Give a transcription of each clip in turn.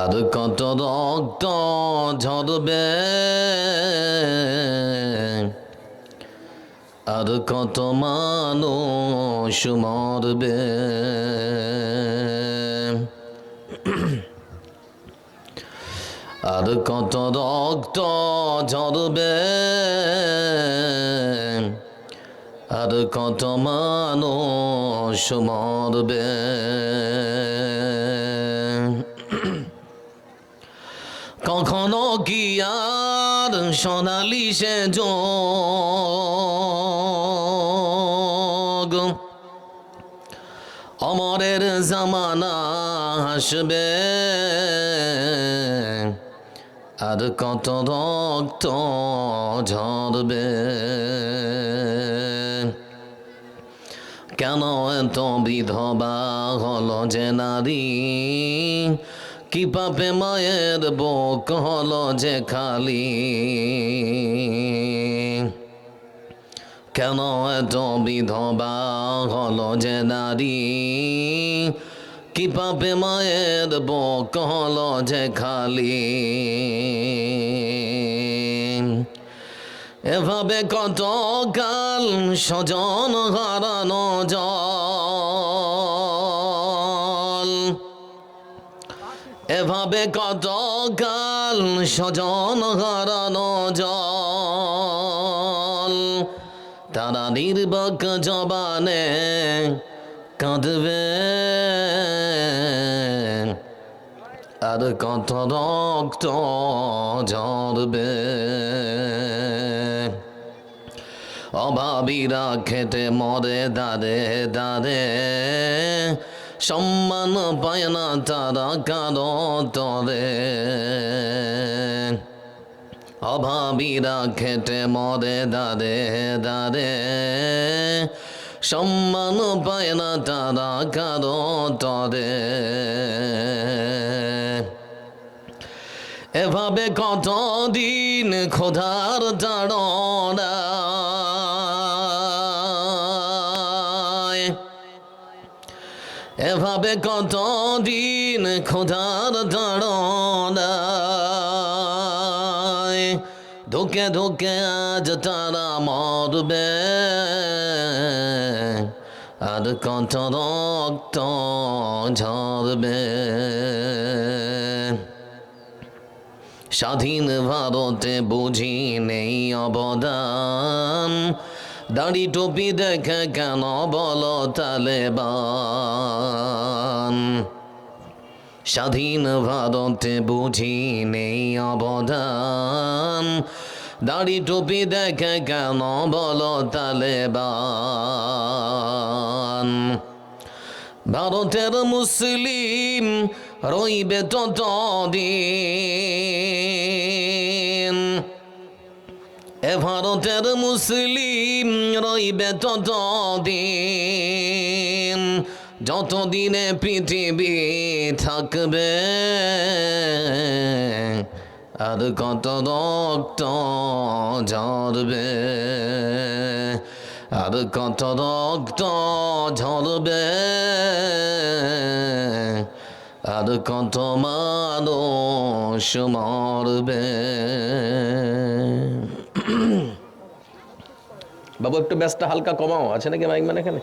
আর কত রক্ত ঝরবে, আর কত মানুষ মরবে। আর কত রক্ত ঝরবে, আর কত মানুষ মরবে। কখনো কি আর সোনালি সে যোগ, অমরের জামানা হাসবে। আর কত রক্ত ঝরবে। কেন এত বিধবা হলো যে নারী, কি পাপে মায়ের বুক হলো যে খালি। কেন এত বিধবা হলো যে নারী, কি পাপে মায়ের বুক হলো যে খালি। এভাবে কত কাল স্বজন হারানো জল, এভাবে কত কাল স্বজন হারানো জল। তারা নির্বাক জবানে কাঁদবে, আর কত রক্ত ঝরবে। অভাবীরা খেটে মরে দাঁড়ে দাঁড়ে, সম্মান পায় না তারা কারো তরে। অভাবীরা খেটে মরে দাঁড়ে দাঁড়ে, সম্মান পায় না তারা কারো তরে। এভাবে কতদিন খোদার তাড়নায়, এভাবে কতদিন খোদার তাড়নায়, ধুকে ধুকে আজ তারা মরবে। আর কত রক্ত ঝরবে। স্বাধীন ভারতে বুঝি নেই অবদান, দাড়ি টুপি দেখে কেন বলো তালেবান। স্বাধীন ভারতে বুঝি নেই অবদান, দাড়ি টুপি দেখে কেন বলো তালেবান। ভারতের মুসলিম রইবে ততদিন, এ ভারতের মুসলিম রইবে ততদিন, যতদিনে পৃথিবী থাকবে। আর কত রক্ত ঝরবে, আর কত রক্ত ঝরবে। আর কত মানুষ মরবে। বাবু একটু ব্যস্ত হালকা কমাও, আছে নাকি মাইক মানে এখানে?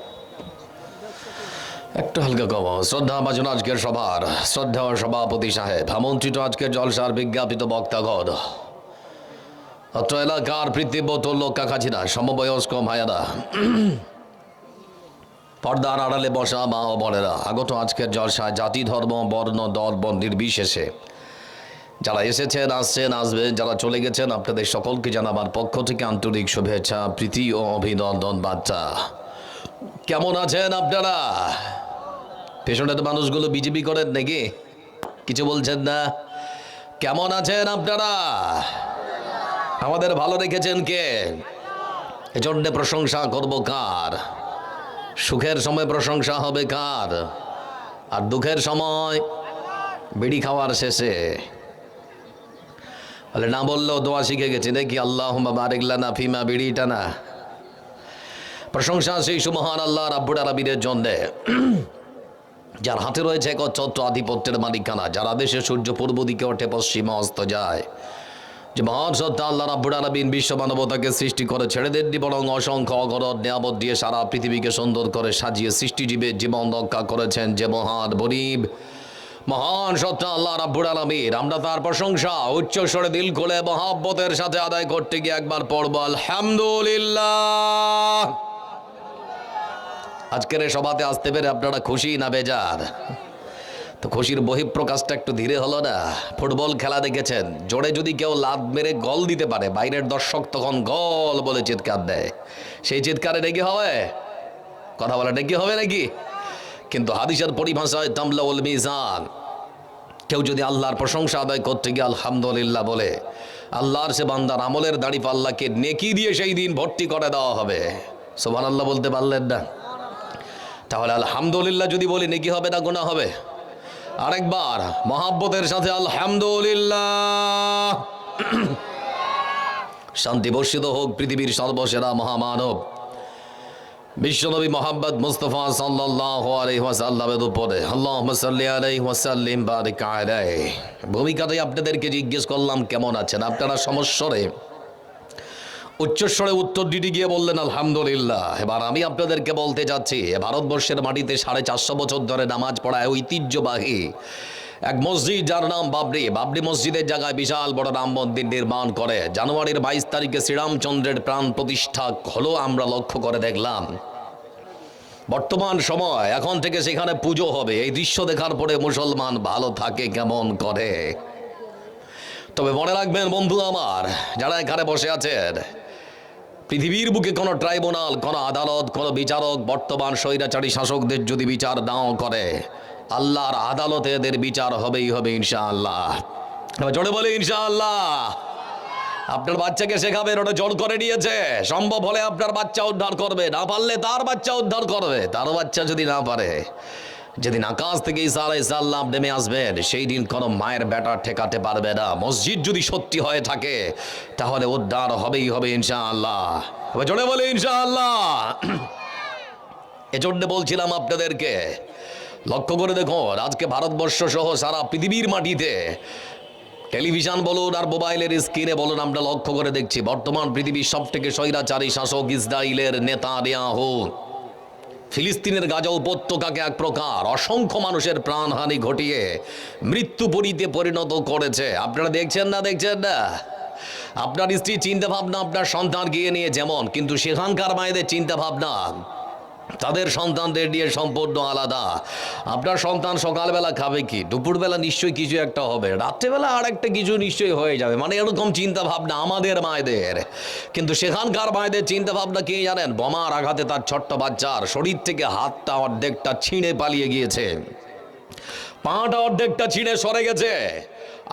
একটু হালকা কমাও। শ্রদ্ধা ভাজন আজকের সভার শ্রদ্ধা সভাপতি সাহেব, আমন্ত্রিত আজকের জলসার বিজ্ঞাপিত বক্তাগণ, অত্র এলাকার পৃথিবীতুল্য কাকাজিরা, সমবয়স্ক ভাইয়ারা, পর্দার আড়ালে বসা মা ও বোনেরা, আগত আজকের জলসায় জাতি ধর্ম বর্ণ দল নির্বিশেষে যারা এসেছেন, আসছেন, আসবে, যারা চলে গেছেন, আপনাদের সকলকে জানাবার পক্ষ থেকে আন্তরিক শুভেচ্ছা, প্রীতি ও অভিনন্দন বার্তা। কেমন আছেন আপনারা? পেছনের মানুষগুলো বিজেপি করেন নাকি? কিছু বলছেন না? কেমন আছেন আপনারা? আমাদের ভালো রেখেছেন কে? এজন্য প্রশংসা করব কার? সুখের সময় প্রশংসা হবে কার? আর দুঃখের সময় বিড়ি খাওয়ার শেষে বলে না বললেও দোয়া শিখে গেছি নাকি? আল্লাহুম্মা বারিক লানা ফিমা, বিড়িটা না। প্রশংসা সেই সুমহান আল্লাহ রাব্বুল আলামিনের জন্য যার হাতে রয়েছে একচ্ছত্র আধিপত্যের মালিকানা, যার আদেশে সূর্য পূর্ব দিকে ওঠে, পশ্চিমে অস্ত যায়, যে মহান সত্তা আল্লাহ রাব্বুল আলামিন বিশ্ব মানবতাকে সৃষ্টি করে ছেড়ে দেননি, বরং অসংখ্য অগণিত নিয়ামত দিয়ে সারা পৃথিবীকে সুন্দর করে সাজিয়ে সৃষ্টিজীবের জীবন রক্ষা করেছেন যে মহান বরিব মহান সত্তা আল্লাহ রাব্বুল আলামিন। আমরা তার প্রশংসা উচ্চ স্বরে দিল খুলে মহাব্বতের সাথে আদায় করতে গিয়ে একবার পড়ব আলহামদুলিল্লাহ। আজকের এই সভাতে আসতে পেরে আপনারা খুশি না বেজার? তো খুশির বহিঃপ্রকাশটা একটু ধীরে হলো না? ফুটবল খেলা দেখেছেন, জোরে যদি কেউ লাত মেরে গোল দিতে পারে, বাইরের দর্শক তখন গোল বলে চিৎকার দেয়। সেই চিৎকারে ডেকে হবে? কথা বলে ডেকে হবে নাকি? কিন্তু হাদিসের পরিভাষায় তামলাউল মিজান, কেউ যদি আল্লাহর প্রশংসা আদায় করতে গিয়ে আলহামদুলিল্লাহ বলে, আল্লাহর সে বান্দার আমলের দাড়ি পাল্লাকে নেকি দিয়ে সেই দিন ভর্তি করে দেওয়া হবে। সুবহানাল্লাহ বলতে পারলেন না? তাহলে আলহামদুলিল্লাহ যদি বলি নেকি হবে না গুনাহ হবে? আরেকবার মহাব্বতের সাথে আলহামদুলিল্লাহ। শান্তি বর্ষিত হোক পৃথিবীর সর্বসেরা মহামানব বিশ্বনবী মুহাম্মদ মুস্তাফা সাল্লাল্লাহু আলাইহি ওয়াসাল্লামের উপরে। আল্লাহুম্মা সাল্লি আলাইহি ওয়া সাল্লিম বারিক আলাইহি। ভূমিকাটাই আপনাদেরকে জিজ্ঞেস করলাম কেমন আছেন আপনারা, সমস্বরে উচ্চস্বরে উত্তর দিতে গিয়ে বললেন আলহামদুলিল্লাহ। এবার আমি আপনাদেরকে বলতে যাচ্ছি, ভারতবর্ষের মাটিতে 450 বছর ধরে নামাজ পড়ায় ঐতিহ্যবাহী এক মসজিদ, যার নাম বাবরি। বাবরি মসজিদের জায়গায় বিশাল বড় রাম মন্দির নির্মাণ করে জানুয়ারির 22 তারিখে শ্রীরামচন্দ্রের প্রাণ প্রতিষ্ঠা হলো, আমরা লক্ষ্য করে দেখলাম। বর্তমান সময় এখন থেকে সেখানে পুজো হবে। এই দৃশ্য দেখার পরে মুসলমান ভালো থাকে কেমন করে? তবে মনে রাখবেন বন্ধু আমার, যারা এখানে বসে আছেন, পৃথিবীর বুকে কোনো ট্রাইব্যুনাল, কোনো আদালত, কোনো বিচারক বর্তমান স্বৈরাচারী শাসকদের যদি বিচার নাও করে, আল্লাহর আদালতে এদের বিচার হবেই হবে ইনশাআল্লাহ। জোরে বলে ইনশাআল্লাহ। আপনার বাচ্চাকে শেখাবেন, ওটা জোর করে নিয়েছে, সম্ভব হলে আপনার বাচ্চা উদ্ধার করবে, না পারলে তার বাচ্চা উদ্ধার করবে। তার বাচ্চা যদি না পারে, যেদিন আকাশ থেকে ঈসা আলাইহিস সালাম নেমে আসবেন, সেই দিন কোনো মায়ের বেটা ঠেকাতে পারবে না। মসজিদ যদি সত্যি হয়ে থাকে তাহলে উদ্ধার হবেই হবে ইনশাআল্লাহ। জোরে বলে ইনশাআল্লাহ। এজন্য বলছিলাম আপনাদেরকে, লক্ষ্য করে দেখুন, আজকে ভারতবর্ষ সহ সারা পৃথিবীর মাটিতে টেলিভিশন বলুন আর মোবাইলের স্ক্রিনে বলুন, আমরা লক্ষ্য করে দেখছি বর্তমান পৃথিবীর সবথেকে স্বৈরাচারী শাসক ইসরায়েলের নেতানিয়াহু ফিলিস্তিনের গাজা উপত্যকাকে এক প্রকার অসংখ্য মানুষের প্রাণহানি ঘটিয়ে মৃত্যুপুরীতে পরিণত করেছে। আপনারা দেখছেন না? দেখছেন না? আপনার স্ত্রীর চিন্তা ভাবনা আপনার সন্তান গিয়ে নিয়ে যেমন, কিন্তু সেখানকার মায়েদের চিন্তা ভাবনা তাদের সন্তানদের নিয়ে সম্পূর্ণ আলাদা। আপনার সন্তান সকালবেলা খাবে কি, দুপুরবেলা নিশ্চয়ই কিছু একটা হবে, রাত্রেবেলা আর একটা কিছু নিশ্চয়ই হয়ে যাবে, মানে এরকম চিন্তা ভাবনা আমাদের মায়েদের। কিন্তু সেখানকার মায়েদের চিন্তা ভাবনা কি জানেন? বোমার আঘাতে তার ছোট্ট বাচ্চার শরীর থেকে হাতটা অর্ধেকটা ছিঁড়ে পালিয়ে গিয়েছে, পাটা অর্ধেকটা ছিঁড়ে সরে গেছে,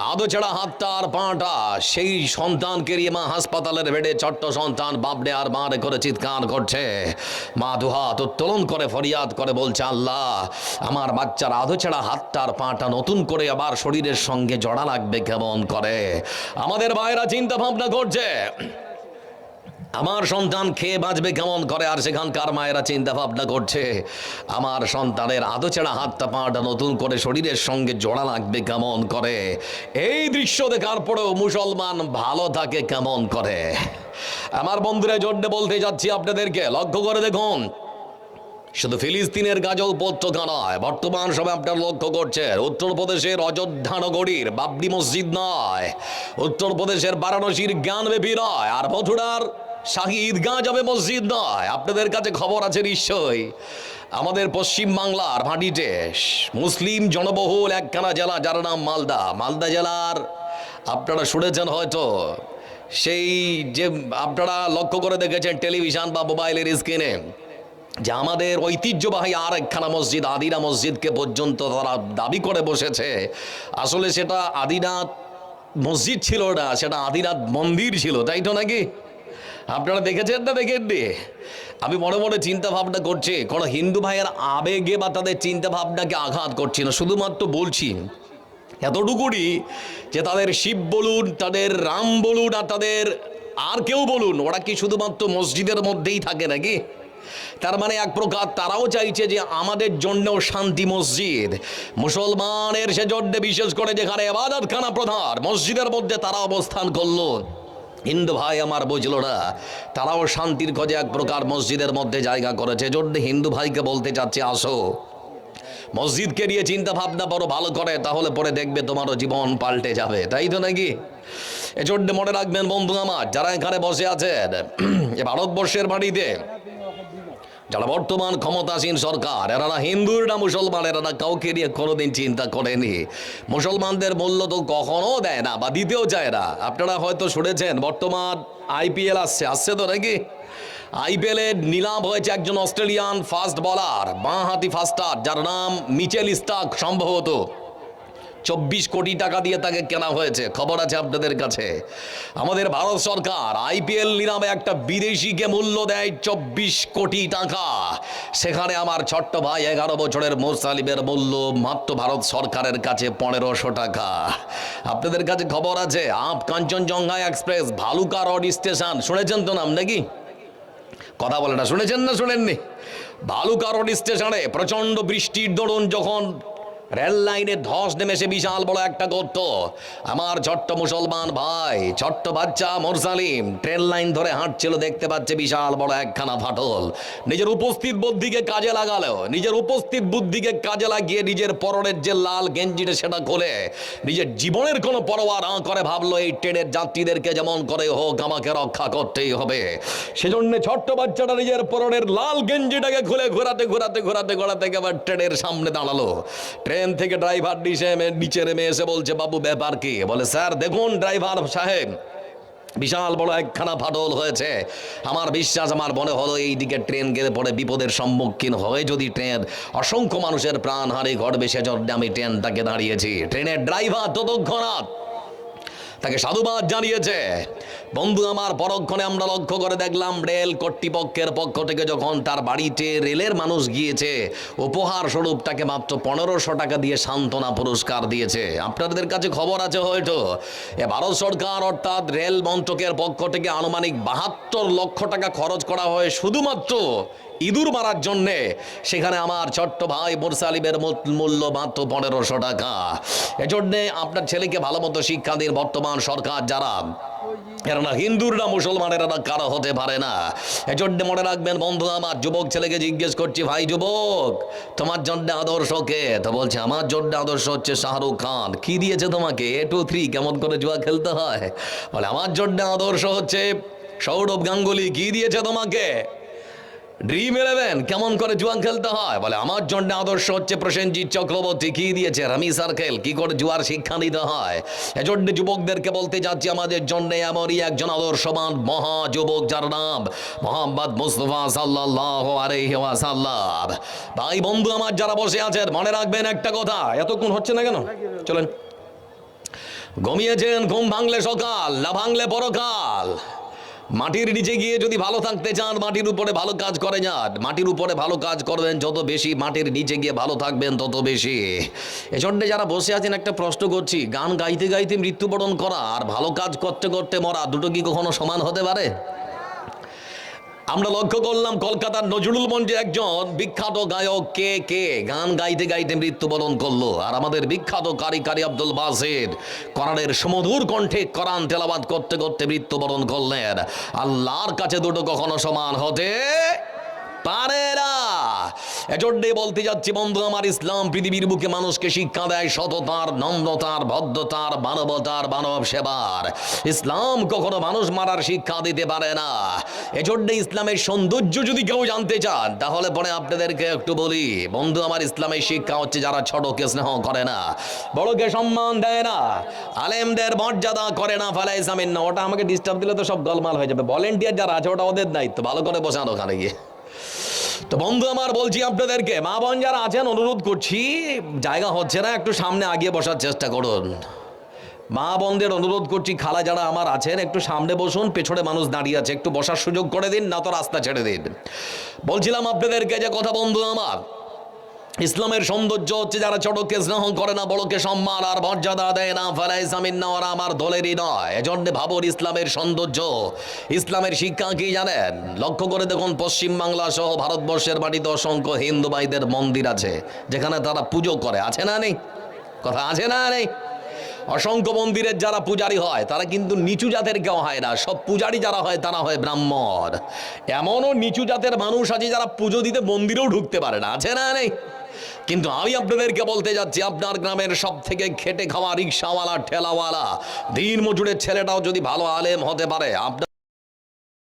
আদো ছেড়া হাতটা আর পাটা, সেই সন্তানকে নিয়ে মা হাসপাতালের বেডে, ছোট্ট সন্তান বাপড়ে আর মারে করে চিৎকার করছে। মা দুহাত উত্তোলন করে ফরিয়াদ করে বলছে, আল্লাহ, আমার বাচ্চার আধো ছেড়া হাতটা আর পাটা নতুন করে আবার শরীরের সঙ্গে জড়া লাগবে কেমন করে? আমাদের মায়েরা চিন্তা ভাবনা করছে আমার সন্তান খেয়ে বাঁচবে কেমন করে, আর সেখানকার মায়েরা চিন্তা ভাবনা করছে আমার সন্তানের আদোচেড়া হাতটা পাটা নতুন করে শরীরের সঙ্গে জোড়া লাগবে কেমন করে। এই দৃশ্য দেখার পরেও মুসলমান ভালো থাকে কেমন করে? আমার বন্ধুরা, জন্য বলতে যাচ্ছি আপনাদেরকে, লক্ষ্য করে দেখুন, শুধু ফিলিস্তিনের গাজা উপত্যকা নয়, বর্তমান সময় আপনারা লক্ষ্য করছেন উত্তরপ্রদেশের অযোধ্যা নগরীর বাবরি মসজিদ নয়, উত্তরপ্রদেশের বারাণসীর জ্ঞানব্যাপী নয়, আর মথুরার শাহী ঈদগাহ জামে মসজিদ নয়। আপনাদের কাছে খবর আছে নিশ্চয়ই, আমাদের পশ্চিম বাংলার মাটিতে মুসলিম জনবহুল একখানা জেলা, যার নাম মালদা। মালদা জেলার আপনারা শুনেছেন হয়তো, সেই যে আপনারা লক্ষ্য করে দেখেছেন টেলিভিশন বা মোবাইলের স্ক্রিনে, যে আমাদের ঐতিহ্যবাহী আর একখানা মসজিদ, আদিনা মসজিদকে পর্যন্ত তারা দাবি করে বসেছে। আসলে সেটা আদিনাথ মসজিদ ছিল না, সেটা আদিনাথ মন্দির ছিল, তাই তো নাকি? আপনারা দেখেছেন না দেখেননি? আমি মনে মনে চিন্তা ভাবনা করছি, কোনো হিন্দু ভাইয়ের আবেগে বা তাদের চিন্তা ভাবনাকে আঘাত করছি না, শুধুমাত্র বলছি এতটুকুনি যে তাদের শিব বলুন, তাদের রাম বলুন, আর তাদের আর কেউ বলুন, ওরা কি শুধুমাত্র মসজিদের মধ্যেই থাকে নাকি? তার মানে এক প্রকার তারাও চাইছে যে আমাদের জন্যও শান্তি মসজিদ, মুসলমানের সেজন্য বিশেষ করে যেখানে ইবাদতখানা প্রধান মসজিদের মধ্যে তারা অবস্থান করলো। হিন্দু ভাই আমার বুঝলো না, তারাও শান্তির খোঁজে এক প্রকার মসজিদের মধ্যে জায়গা করেছে। জন্য হিন্দু ভাইকে বলতে চাচ্ছি, আসো মসজিদকে নিয়ে চিন্তা ভাবনা বড় ভালো করে, তাহলে পরে দেখবে তোমারও জীবন পাল্টে যাবে, তাই তো নাকি? এজন্য মনে রাখবেন বন্ধু আমার, যারা এখানে বসে আছেন এ ভারতবর্ষের মাটিতে, যারা বর্তমান ক্ষমতাসীন সরকার, এরা না হিন্দুর না মুসলমান, এরা না কাউকে নিয়ে কোনোদিন চিন্তা করেনি। মুসলমানদের মূল্য তো কখনো দেয় না বা দিতেও চায় না। আপনারা হয়তো শুনেছেন বর্তমান IPL আসছে তো নাকি? IPL এর নিলাম হয়েছে একজন অস্ট্রেলিয়ান ফাস্ট বলার, বাঁহাতি ফাস্টার, যার নাম মিচেল স্টার্ক। সম্ভবত 24 কোটি টাকা দিয়ে তাকে কেনা হয়েছে, খবর আছে আপনাদের কাছে। আমাদের ভারত সরকার IPL নিলামে একটা বিদেশিকে মূল্য দেয় 24 কোটি টাকা। সেখানে আমার ছোট্ট ভাই 11 বছরের মোরসালিমের মূল্য মাত্র ভারত সরকারের কাছে 1500 টাকা। আপনাদের কাছে খবর আছে, up Kanchenjunga express Bhaluka road station, শুনেছেন তো নাম নাকি? কথা বলে না, শুনেছেন না শুনেননি? ভালুকা রোড স্টেশনে প্রচন্ড বৃষ্টির দরুন যখন রেল লাইনে ধস নেমেছে বিশাল বড় একটা গর্ত, আমার ছোট্ট মুসলমান ভাই, ছোট্ট বাচ্চা মোরসালিম ট্রেন লাইন ধরে হাঁটছিল, দেখতে পাচ্ছে বিশাল বড় একখানা ফাটল। নিজের উপস্থিত বুদ্ধিকে কাজে লাগালো, নিজের উপস্থিত বুদ্ধিকে কাজে লাগিয়ে নিজের পরনের যে লাল গেঞ্জিটা সেটা খুলে নিজের জীবনের কোনো পরোয়া না করে ভাবলো এই ট্রেনের যাত্রীদেরকে যেমন করে হোক আমাকে রক্ষা করতেই হবে। সেজন্য ছোট্ট বাচ্চাটা নিজের পরনের লাল গেঞ্জিটাকে খুলে ঘোরাতে ঘোরাতে ঘোরাতে ঘোরাতে এবার ট্রেনের সামনে দাঁড়ালো। ট্রেন থেকে ড্রাইভার নিচে নেমে এসে বলছে, বাবু ব্যাপার কি? বলে, স্যার দেখুন ড্রাইভার সাহেব, বিশাল বড় একখানা ফাটল হয়েছে। আমার বিশ্বাস, আমার মনে হলো এই দিকে ট্রেন গেলে পরে বিপদের সম্মুখীন হয়ে যদি ট্রেন অসংখ্য মানুষের প্রাণহানি ঘটবে, সেজন্য আমি ট্রেনটাকে দাঁড়িয়েছি। ট্রেনের ড্রাইভার ততক্ষণাৎ তাকে সাধুবাদ জানিয়েছে। বন্ধু আমার, পরক্ষণে আমরা লক্ষ্য করে দেখলাম রেল কর্তৃপক্ষের পক্ষ থেকে যখন তার বাড়িতে রেলের মানুষ গিয়েছে, উপহার স্বরূপ তাকে মাত্র 1500 টাকা দিয়ে সান্ত্বনা পুরস্কার দিয়েছে। আপনাদের কাছে খবর আছে হয়তো, এ ভারত সরকার অর্থাৎ রেল মন্ত্রকের পক্ষ থেকে আনুমানিক 72 লক্ষ টাকা খরচ করা হয় শুধুমাত্র ইঁদুর মারার জন্যে। সেখানে আমার ছোট্ট ভাই মোরসালিমের মূল্য মাত্র 1500 টাকা। এজন্যে আপনার ছেলেকে ভালো মতো শিক্ষা দিন। বর্তমান সরকার যারা, এরা না হিন্দুর না মুসলমান, এরা না কারো হতে পারে না। এজন্য মনে রাখবেন বন্ধু আমার, যুবক ছেলেকে জিজ্ঞেস করছি, ভাই যুবক তোমার জন্য আদর্শ কে? তো বলছে আমার জন্য আদর্শ হচ্ছে শাহরুখ খান। কি দিয়েছে তোমাকে? 1 2 3 কেমন করে জুয়া খেলতে হয়? বলে আমার জন্য আদর্শ হচ্ছে সৌরভ গাঙ্গুলি। কি দিয়েছে তোমাকে? Dream11 কেমন করে জুয়া খেলতে হয়? বলে আমার জন্য আদর্শ হচ্ছে প্রসেনজিৎ চক্রবর্তী। কি দিয়েছে? রামি সার্কেল, কি করে জুয়ার শিক্ষা নিতে হয়। এজন্য যুবকদেরকে বলতে যাচ্ছি, আমাদের জন্য এমনই একজন আদর্শবান মহা যুবক, যার নাম মোহাম্মদ মুস্তাফা সাল্লাল্লাহু আলাইহি ওয়াসাল্লাম। ভাই বন্ধু আমার যারা বসে আছেন, মনে রাখবেন একটা কথা। এতক্ষণ হচ্ছে না কেন? চলেন। ঘুমিয়েছেন, ঘুম ভাঙলে সকাল, না ভাঙলে পরকাল। মাটির নিচে গিয়ে যদি ভালো থাকতে চান, মাটির উপরে ভালো কাজ করে যান। মাটির উপরে ভালো কাজ করবেন যত বেশি, মাটির নিচে গিয়ে ভালো থাকবেন তত বেশি। এজন্য যারা বসে আছেন একটা প্রশ্ন করছি, গান গাইতে গাইতে মৃত্যুবরণ করা আর ভালো কাজ করতে করতে মরা, দুটো কি কখনো সমান হতে পারে? আমরা লক্ষ্য করলাম কলকাতার নজরুল মঞ্চে একজন বিখ্যাত গায়ক কে গান গাইতে গাইতে মৃত্যুবরণ করলো। আর আমাদের বিখ্যাত কারি আব্দুল বাসির কোরআনের সুমধুর কণ্ঠে কোরআন তেলাওয়াত করতে করতে মৃত্যুবরণ করলেন। আল্লাহর কাছে দুটো কখনো সমান হতে পারে না। এজন্যই বলতে যাচ্ছি বন্ধু আমার, ইসলাম পৃথিবীর বুকে মানুষকে শিক্ষা দেয় সততার, নম্রতার, ভদ্রতার, মানবতার, মানব সেবার। ইসলাম কখনো মানুষ মারার শিক্ষা দিতে পারে না। এজন্য ইসলামের সৌন্দর্য যদি কেউ জানতে চান, তাহলে পরে আপনাদেরকে একটু বলি বন্ধু আমার, ইসলামের শিক্ষা হচ্ছে যারা ছোটকে স্নেহ করে না, বড়কে সম্মান দেয় না, আলেমদের মর্যাদা করে না, ফালাইসা মিন্না। ওটা আমাকে ডিস্টার্ব দিলে তো সব গোলমাল হয়ে যাবে। ভলেন্টিয়ার যারা আছে ওটা ওদের দায়িত্ব, ভালো করে বসানো ওখানে গিয়ে। তো বন্ধু আমার বলছি আপনাদেরকে, মা বোন যারা আছেন অনুরোধ করছি, জায়গা হচ্ছে না, একটু সামনে আগিয়ে বসার চেষ্টা করুন। মা বোনদের অনুরোধ করছি, খালা যারা আমার আছেন একটু সামনে বসুন, পেছনে মানুষ দাঁড়িয়ে আছে, একটু বসার সুযোগ করে দিন, না তো রাস্তা ছেড়ে দিন। বলছিলাম আপনাদেরকে যে কথা বন্ধু আমার, ইসলামের সৌন্দর্য হচ্ছে যারা ছোটকে স্নেহ করে না, বড়কে সম্মান আর মর্যাদা দেয় না, ফালাইসা মিন্না, ওরা আমার দলেরই নয়। এজন্য ভাবুন ইসলামের সৌন্দর্য, ইসলামের শিক্ষা কি জানেন? লক্ষ্য করে দেখুন, পশ্চিমবাংলা সহ ভারতবর্ষের মাটিতে অসংখ্য হিন্দু ভাইদের মন্দির আছে যেখানে তারা পুজো করে, আছে না নেই? কথা আছে না নেই? অসংখ্য মন্দিরের যারা পূজারী হয় তারা কিন্তু নিচু জাতের কেউ হয় না, সব পূজারী যারা হয় তারা হয় ব্রাহ্মণ। এমনও নিচু জাতের মানুষ আছে যারা পুজো দিতে মন্দিরেও ঢুকতে পারে না, আছে না নেই? কিন্তু আমি আপনাদেরকে বলতে যাচ্ছি, আপনার গ্রামের সব থেকে খেটে খাওয়া রিক্সাওয়ালা, ঠেলাওয়ালা, দিন মজুরের ছেলেটাও যদি ভালো আলেম হতে পারে, আপনার